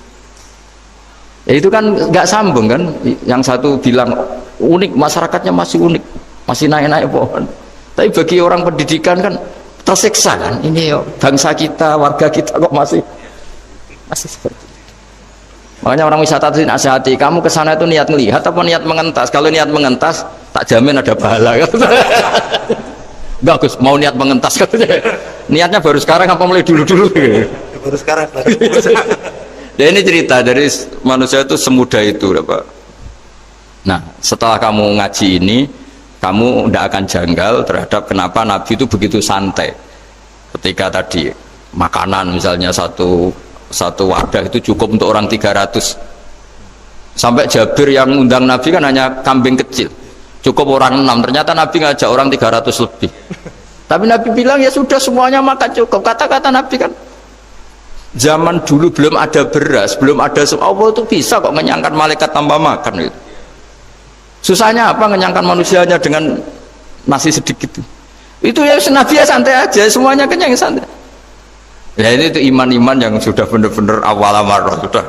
Ya itu kan nggak sambung kan. Yang satu bilang unik, masyarakatnya masih unik, masih naik-naik pohon. Tapi bagi orang pendidikan kan tersiksa kan. Ini yo, bangsa kita, warga kita kok masih seperti itu. Makanya orang wisata itu nasihati, kamu ke sana itu niat melihat apa niat mengentas? Kalau niat mengentas, tak jamin ada pahala. Enggak Gus, mau niat mengentas katanya. Niatnya baru sekarang apa mulai dulu-dulu? Baru sekarang. Dan ini cerita dari manusia itu semudah itu, Pak. Nah, setelah kamu ngaji ini, kamu tidak akan janggal terhadap kenapa Nabi itu begitu santai. Ketika tadi makanan misalnya satu wadah itu cukup untuk orang 300. Sampai Jabir yang undang Nabi kan hanya kambing kecil, cukup orang 6. Ternyata Nabi ngajak orang 300 lebih. Tapi Nabi bilang ya sudah semuanya makan cukup. Kata-kata Nabi kan, zaman dulu belum ada beras, belum ada Allah itu bisa kok mengenyangkan malaikat tanpa makan gitu. Susahnya apa mengenyangkan manusianya dengan nasi sedikit itu ya Nabi ya santai aja, semuanya kenyang santai. Ya ini itu iman-iman yang sudah benar-benar awal amarah, sudah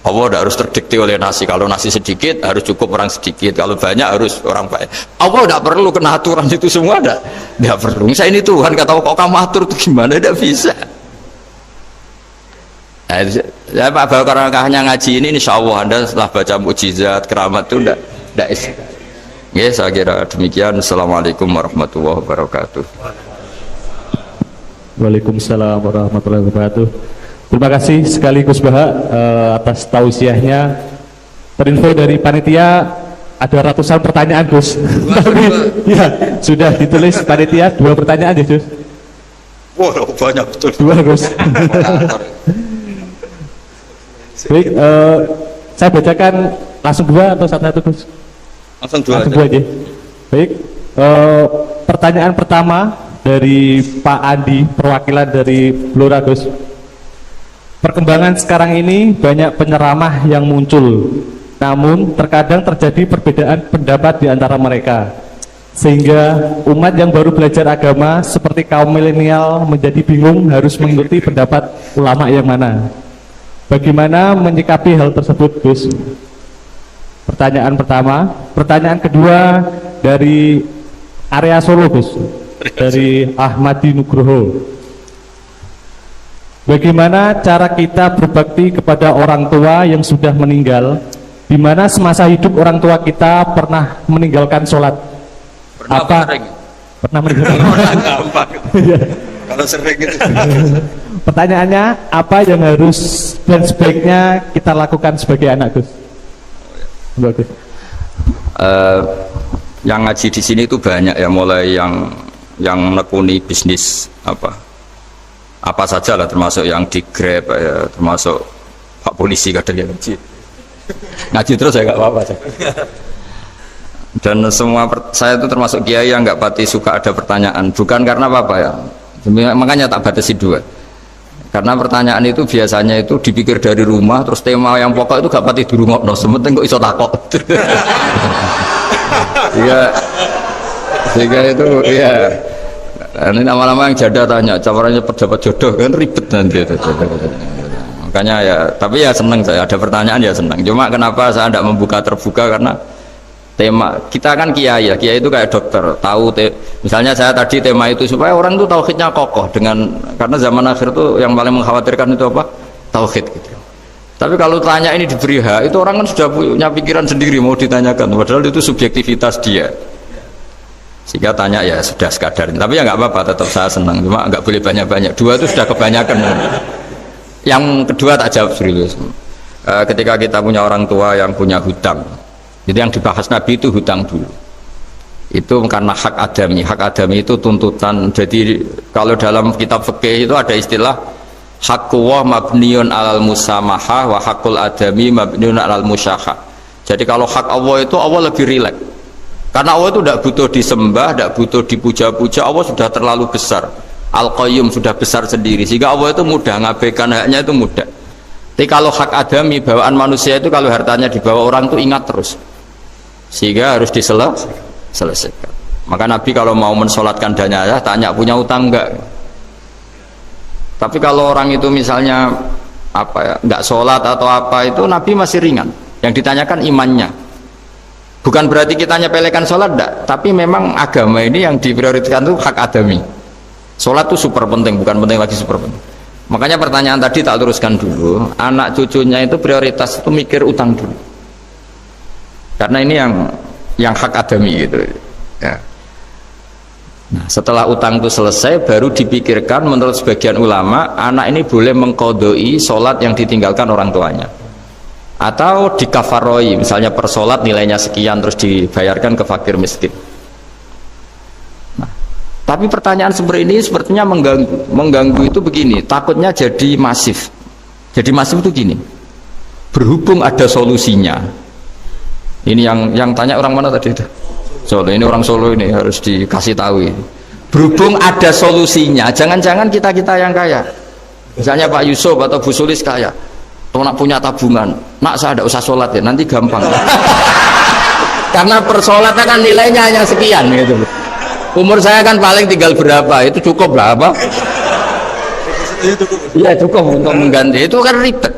Allah tidak harus terdikte oleh nasi. Kalau nasi sedikit harus cukup orang sedikit, kalau banyak harus orang banyak. Allah tidak perlu kena aturan itu semua, tidak perlu. Saya ini Tuhan kata kok kamu atur itu gimana, tidak bisa. Ya Pak, karena hanya ngaji ini insya Allah Anda setelah baca mukjizat keramat itu tidak isi. Ya saya kira demikian. Assalamualaikum warahmatullahi wabarakatuh. Waalaikumsalam warahmatullahi wabarakatuh. Terima kasih sekali Gus Baha atas tausiahnya. Terinfo dari panitia ada ratusan pertanyaan Gus. Tapi ya sudah ditulis panitia 2 pertanyaan ya Gus. Wah banyak betul. 2 Gus. Baik, saya bacakan langsung 2 atau satu Gus? Langsung 2 aja. Baik, pertanyaan pertama dari Pak Andi, perwakilan dari Blora Gus. Perkembangan sekarang ini banyak penyeramah yang muncul, namun terkadang terjadi perbedaan pendapat di antara mereka, sehingga umat yang baru belajar agama seperti kaum milenial menjadi bingung harus mengikuti pendapat ulama yang mana. Bagaimana menyikapi hal tersebut Gus? Pertanyaan pertama. Pertanyaan kedua dari area Solo Gus, dari Ahmadi Nugroho. Bagaimana cara kita berbakti kepada orang tua yang sudah meninggal, di mana semasa hidup orang tua kita pernah meninggalkan sholat? Pernah meninggalkan? Kalau sering gitu. Pertanyaannya, apa yang harus dan sebaiknya kita lakukan sebagai anak Gus? Bagus. Yang ngaji di sini itu banyak ya, mulai yang menekuni bisnis apa saja lah, termasuk yang di Grab ya, termasuk Pak Polisi kadang yang ngaji terus ya nggak apa-apa. Dan semua saya itu termasuk kiai yang nggak pati suka ada pertanyaan, bukan karena apa ya, makanya tak batasi 2. Karena pertanyaan itu biasanya itu dipikir dari rumah, terus tema yang pokok itu gak pati di rumah, no, sementing kok iso takok. Sehingga itu ya, ini nama-nama yang jada tanya, caranya pejabat jodoh kan ribet nanti. Makanya ya, tapi ya seneng saya ada pertanyaan ya seneng. Cuma kenapa saya tidak membuka terbuka, karena tema kita kan kiai ya, kiai itu kayak dokter, tahu misalnya saya tadi tema itu supaya orang itu tauhidnya kokoh dengan karena zaman akhir itu yang paling mengkhawatirkan itu apa? Tauhid gitu. Tapi kalau tanya ini diberi hak, itu orang kan sudah punya pikiran sendiri mau ditanyakan, padahal itu subjektivitas dia. Sehingga tanya ya sudah sekadar. Tapi ya nggak apa-apa, tetap saya senang. Cuma nggak boleh banyak-banyak. Dua itu sudah kebanyakan. Yang kedua tak jawab serius. Ketika kita punya orang tua yang punya hutang, itu yang dibahas Nabi itu hutang dulu. Itu karena hak adami. Hak adami itu tuntutan. Jadi kalau dalam kitab fikih itu ada istilah haqqullah mabniun alal musamahah wa haqqul adami mabniun alal musyahah. Jadi kalau hak Allah itu Allah lebih rileks. Karena Allah itu tidak butuh disembah, tidak butuh dipuja-puja, Allah sudah terlalu besar. Al-Qayyum sudah besar sendiri, sehingga Allah itu mudah, ngabaikan haknya itu mudah. Tapi kalau hak adami, bawaan manusia itu kalau hartanya dibawa orang itu ingat terus. Sehingga harus diselesaikan. Maka Nabi kalau mau mensolatkan jenazah, tanya punya utang enggak? Tapi kalau orang itu misalnya apa ya, enggak sholat atau apa itu Nabi masih ringan. Yang ditanyakan imannya. Bukan berarti kita nyepelekan sholat, enggak. Tapi memang agama ini yang diprioritaskan itu hak adami. Sholat itu super penting, bukan penting lagi super penting. Makanya pertanyaan tadi tak teruskan dulu. Anak cucunya itu prioritas itu mikir utang dulu. Karena ini yang hak adami gitu. Ya. Nah, setelah utang itu selesai, baru dipikirkan menurut sebagian ulama, anak ini boleh mengkodoi sholat yang ditinggalkan orang tuanya. Atau dikafaroi, misalnya per sholat nilainya sekian terus dibayarkan ke fakir miskin. Nah, tapi pertanyaan seperti ini sepertinya mengganggu itu begini, takutnya jadi masif. Jadi masif itu gini, berhubung ada solusinya. Ini yang tanya orang mana tadi itu? Solo, ini orang Solo ini harus dikasih tahu ini. Berhubung ada solusinya, jangan-jangan kita yang kaya, misalnya Pak Yusuf atau Bu Sulis kaya, kalau nak punya tabungan, nak saya tidak usah sholat ya, nanti gampang. Karena per sholatnya kan nilainya hanya sekian gitu. Umur saya kan paling tinggal berapa, itu cukup lah apa? Iya cukup untuk mengganti, itu kan ribet.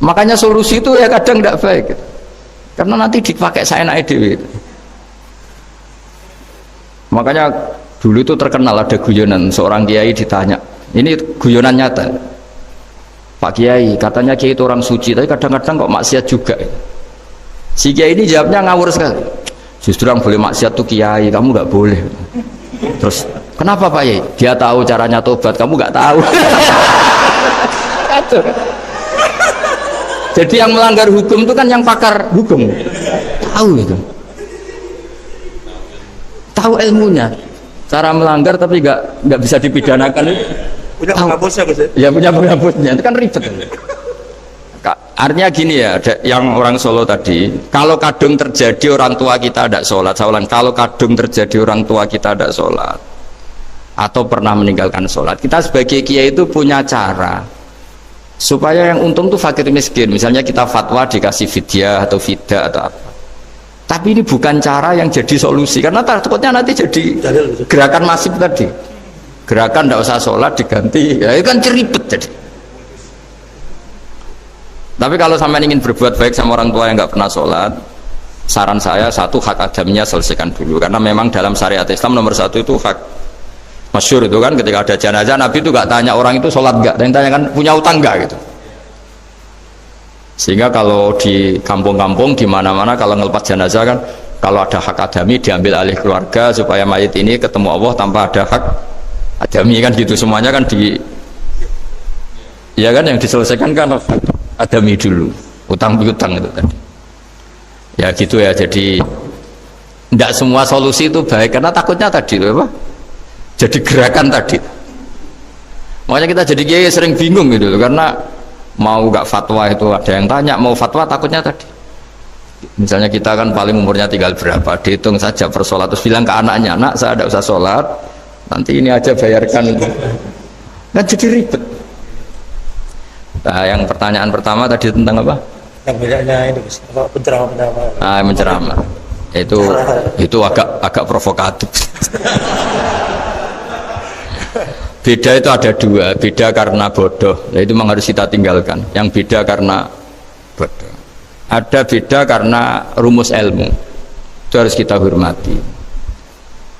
Makanya solusi itu ya kadang tidak baik gitu. Karena nanti dipakai saya naik dewi. Makanya dulu itu terkenal ada guyonan, seorang kiai ditanya, ini guyonan nyata. Pak Kiai, katanya Kiai itu orang suci, tapi kadang-kadang kok maksiat juga. Si Kiai ini jawabnya ngawur sekali. Justru yang boleh maksiat tuh Kiai, kamu nggak boleh. Terus, kenapa Pak Kiai? Dia tahu caranya tobat, kamu nggak tahu. Jadi yang melanggar hukum itu kan yang pakar hukum. Tahu itu. Tahu ilmunya. Cara melanggar tapi nggak bisa dipidanakan itu. Punya penghapusnya Gus ya? Punya penghapusnya, itu kan ribet. Artinya gini ya, yang orang Solo tadi, kalau kadung terjadi orang tua kita tidak sholat, saya ulang, kalau kadung terjadi orang tua kita tidak sholat atau pernah meninggalkan sholat, kita sebagai kiai itu punya cara supaya yang untung tuh fakir miskin. Misalnya kita fatwa dikasih fidyah atau fida atau apa, tapi ini bukan cara yang jadi solusi, karena takutnya nanti jadi gerakan masif tadi, gerakan tidak usah sholat diganti, ya itu kan ceribet jadi. Tapi kalau sampai ingin berbuat baik sama orang tua yang nggak pernah sholat, saran saya satu, hak adamnya selesaikan dulu, karena memang dalam syariat Islam nomor satu itu hak. Masyhur itu kan ketika ada jenazah, Nabi itu nggak tanya orang itu sholat nggak, dan tanya kan punya utang nggak gitu. Sehingga kalau di kampung-kampung di mana-mana kalau ngelepas jenazah kan, kalau ada hak adami diambil alih keluarga supaya mayit ini ketemu Allah tanpa ada hak adami kan gitu, semuanya kan ya kan yang diselesaikan kan adami dulu, utang piutang itu tadi. Ya gitu ya, jadi tidak semua solusi itu baik, karena takutnya tadi apa? Jadi gerakan tadi. Makanya kita jadi kiai sering bingung gitu loh, karena mau nggak fatwa itu ada yang tanya, mau fatwa takutnya tadi. Misalnya kita kan paling umurnya tinggal berapa, dihitung saja per sholat, terus bilang ke anaknya, nak saya tidak usah sholat, nanti ini aja bayarkan. Kan jadi ribet. Nah, yang pertanyaan pertama tadi tentang apa? Yang bedanya ini Gus, apa penceramah. Menceramah. Itu agak provokatif. Beda itu ada dua, beda karena bodoh, nah, itu memang harus kita tinggalkan. Yang beda karena bodoh. ada beda karena rumus ilmu. Itu harus kita hormati.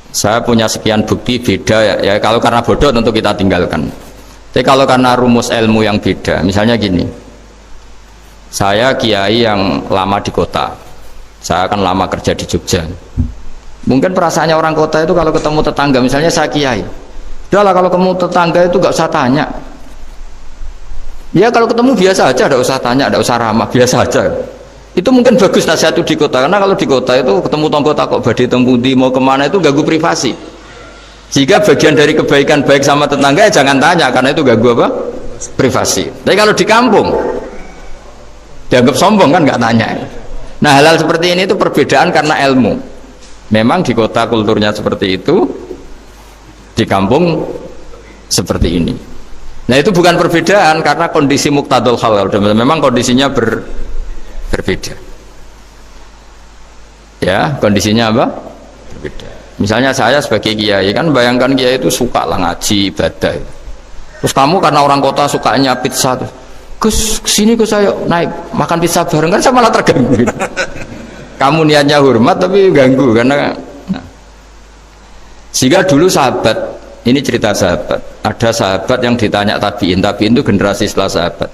Saya punya sekian bukti beda ya kalau karena bodoh tentu kita tinggalkan. Tapi kalau karena rumus ilmu yang beda, misalnya gini, saya kiai yang lama di kota, saya akan lama kerja di Jogja. Mungkin perasaannya orang kota itu kalau ketemu tetangga, misalnya saya kiai, udahlah kalau ketemu tetangga itu gak usah tanya. Ya kalau ketemu biasa aja, gak usah tanya, gak usah ramah, biasa aja. Itu mungkin bagus nasihat itu di kota, karena kalau di kota itu ketemu tonggo takok badhe tempundi mau kemana itu ganggu privasi. Jika bagian dari kebaikan baik sama tetangga ya jangan tanya, karena itu ganggu apa? Privasi. Tapi kalau di kampung dianggap sombong kan nggak tanya. Nah hal-hal seperti ini itu perbedaan karena ilmu. Memang di kota kulturnya seperti itu, di kampung seperti ini. Nah itu bukan perbedaan karena kondisi muqtadul hal. Memang kondisinya berbeda. Ya kondisinya apa? Berbeda. Misalnya saya sebagai kiai kan bayangkan kiai itu suka lah ngaji ibadah. Terus kamu karena orang kota sukanya pizza, Gus kesini Gus saya naik makan pizza bareng kan saya malah terganggu. Kamu niatnya hormat tapi ganggu karena. Nah. Sehingga dulu sahabat, ini cerita sahabat, ada sahabat yang ditanya tabiin itu generasi setelah sahabat.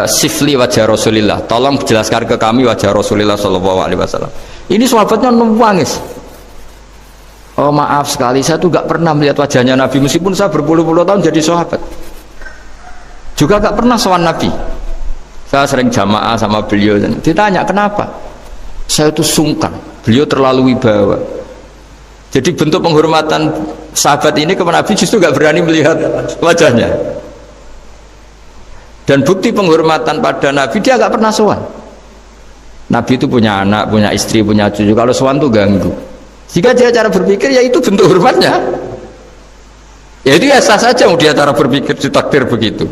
Sifli wajah Rasulillah, tolong jelaskan ke kami wajah Rasulillah Shallallahu Alaihi Wasallam. Ini sahabatnya nangis. Oh maaf sekali, saya tuh gak pernah melihat wajahnya Nabi meskipun saya berpuluh-puluh tahun jadi sahabat. Juga gak pernah sowan Nabi. Saya sering jamaah sama beliau. Ditanya kenapa? Saya itu sungkan. Beliau terlalu wibawa. Jadi bentuk penghormatan sahabat ini kepada Nabi justru gak berani melihat wajahnya. Dan bukti penghormatan pada Nabi dia gak pernah sowan. Nabi itu punya anak, punya istri, punya cucu. Kalau sowan tuh ganggu. Jika dia cara berpikir ya itu bentuk hormatnya. Ya itu ya sah saja dia cara berpikir ditakdir begitu.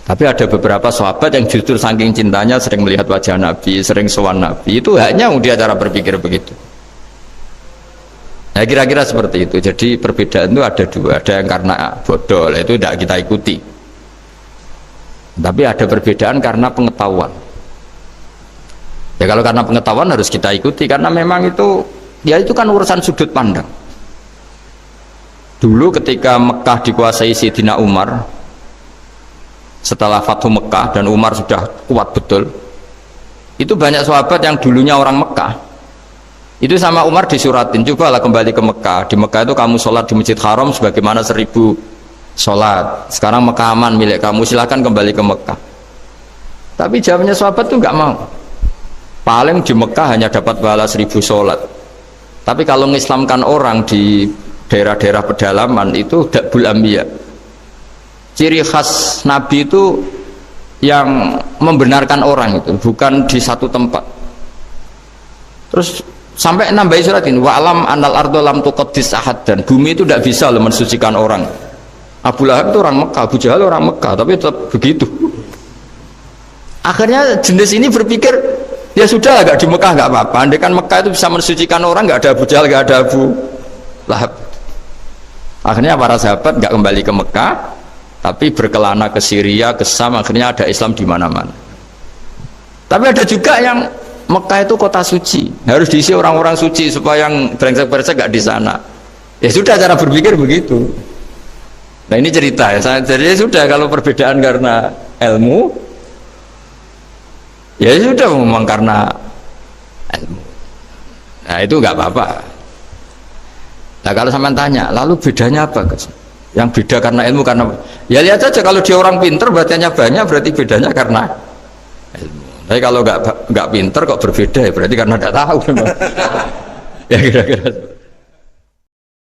Tapi ada beberapa sahabat yang justru saking cintanya sering melihat wajah Nabi, sering sowan Nabi. Itu haknya dia cara berpikir begitu. Nah kira-kira seperti itu. Jadi perbedaan itu ada dua. Ada yang karena bodoh, itu tidak kita ikuti. Tapi ada perbedaan karena pengetahuan. Ya kalau karena pengetahuan harus kita ikuti karena memang itu ya itu kan urusan sudut pandang. Dulu ketika Mekah dikuasai Sayyidina Umar, setelah Fathu Mekah dan Umar sudah kuat betul, itu banyak sahabat yang dulunya orang Mekah itu sama Umar disuratin, cobalah kembali ke Mekah. Di Mekah itu kamu sholat di Masjid Haram sebagaimana 1000 sholat. Sekarang Mekah aman milik kamu, silahkan kembali ke Mekah. Tapi jawabnya sahabat tuh nggak mau. Paling di Mekah hanya dapat pahala 1000 sholat. Tapi kalau mengislamkan orang di daerah-daerah pedalaman itu dakbul anbiya. Ciri khas Nabi itu yang membenarkan orang itu, bukan di satu tempat. Terus sampai nambahin surat ini, wa'alam anal ardo lam tuqaddis ahad, dan bumi itu tidak bisa loh mensucikan orang. Abu Lahab itu orang Mekah, Abu Jahal orang Mekah, tapi tetap begitu. Akhirnya jenis ini berpikir, ya sudah agak di Mekah nggak apa-apa. Andai kan Mekah itu bisa mensucikan orang, nggak ada Abu Jahal, nggak ada Abu Lahab. Akhirnya para sahabat nggak kembali ke Mekah, tapi berkelana ke Syria, ke Sam. Akhirnya ada Islam di mana-mana. Tapi ada juga yang Mekah itu kota suci, harus diisi orang-orang suci supaya yang brengsek-brengsek nggak di sana. Ya sudah cara berpikir begitu. Nah ini cerita ya. Jadi sudah kalau perbedaan karena ilmu. Ya sudah memang karena ilmu. Nah itu nggak apa-apa. Nah kalau sampean tanya, lalu bedanya apa guys? Yang beda karena ilmu karena ya lihat aja kalau dia orang pinter bacanya banyak berarti bedanya karena ilmu. Tapi kalau nggak pinter kok berbeda ya berarti karena tidak tahu. Ya kira-kira.